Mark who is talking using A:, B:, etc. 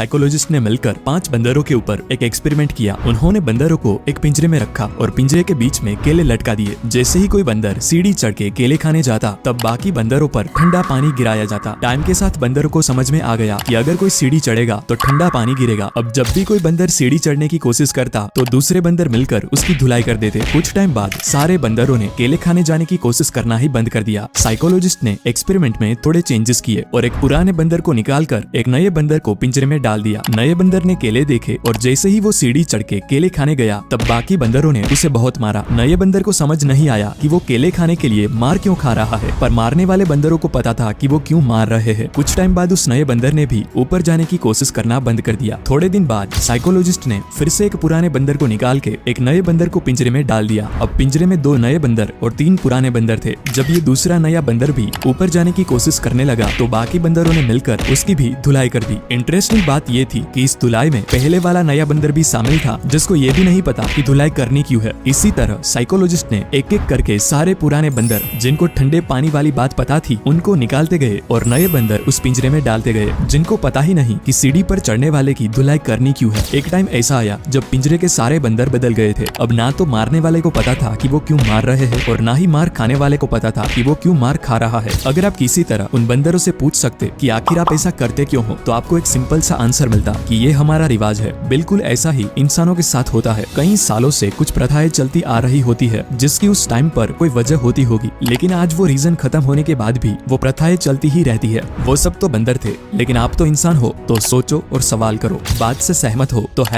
A: Psychologist ने मिलकर 5 बंदरों के ऊपर एक एक्सपेरिमेंट किया। उन्होंने बंदरों को एक पिंजरे में रखा और पिंजरे के बीच में केले लटका दिए। जैसे ही कोई बंदर सीढ़ी चढ़ के केले खाने जाता, तब बाकी बंदरों पर ठंडा पानी गिराया जाता। टाइम के साथ बंदरों को समझ में आ गया कि अगर कोई सीढ़ी चढ़ेगा तो ठंडा पानी गिरेगा। अब जब भी कोई बंदर सीढ़ी चढ़ने की कोशिश करता तो दूसरे बंदर मिलकर उसकी धुलाई कर देते। कुछ टाइम बाद सारे बंदरों ने केले खाने जाने की कोशिश करना ही बंद कर दिया। साइकोलॉजिस्ट ने एक्सपेरिमेंट में थोड़े चेंजेस किए और एक पुराने बंदर को निकालकर एक नए बंदर को पिंजरे में डाल दिया। नए बंदर ने केले देखे और जैसे ही वो सीढ़ी चढ़ के केले खाने गया, तब बाकी बंदरों ने उसे बहुत मारा। नए बंदर को समझ नहीं आया कि वो केले खाने के लिए मार क्यों खा रहा है, पर मारने वाले बंदरों को पता था कि वो क्यों मार रहे हैं। कुछ टाइम बाद उस नए बंदर ने भी ऊपर जाने की कोशिश करना बंद कर दिया। थोड़े दिन बाद साइकोलॉजिस्ट ने फिर से एक पुराने बंदर को निकाल के एक नए बंदर को पिंजरे में डाल दिया। अब पिंजरे में 2 नए बंदर और 3 पुराने बंदर थे। जब ये दूसरा नया बंदर भी ऊपर जाने की कोशिश करने लगा, तो बाकी बंदरों ने मिलकर उसकी भी धुलाई कर दी। इंटरेस्टिंग बात ये थी कि इस धुलाई में पहले वाला नया बंदर भी शामिल था, जिसको ये भी नहीं पता कि धुलाई करनी क्यों है। इसी तरह साइकोलॉजिस्ट ने एक एक करके सारे पुराने बंदर जिनको ठंडे पानी वाली बात पता थी, उनको निकालते गए और नए बंदर उस पिंजरे में डालते गए, जिनको पता ही नहीं कि सीढ़ी पर चढ़ने वाले की धुलाई करनी क्यों है। एक टाइम ऐसा आया जब पिंजरे के सारे बंदर बदल गए थे। अब ना तो मारने वाले को पता था कि वो क्यों मार रहे हैं और ना ही मार खाने वाले को पता था कि वो क्यों मार खा रहा है। अगर आप किसी तरह उन बंदरों से पूछ सकते कि आखिर आप ऐसा करते क्यों हो, तो आपको एक सिंपल सा आंसर मिलता कि ये हमारा रिवाज है। बिल्कुल ऐसा ही इंसानों के साथ होता है। कई सालों से कुछ प्रथाएं चलती आ रही होती है जिसकी उस टाइम पर कोई वजह होती होगी, लेकिन आज वो रीजन खत्म होने के बाद भी वो प्रथाएं चलती ही रहती है। वो सब तो बंदर थे, लेकिन आप तो इंसान हो, तो सोचो और सवाल करो। बात से सहमत हो तो #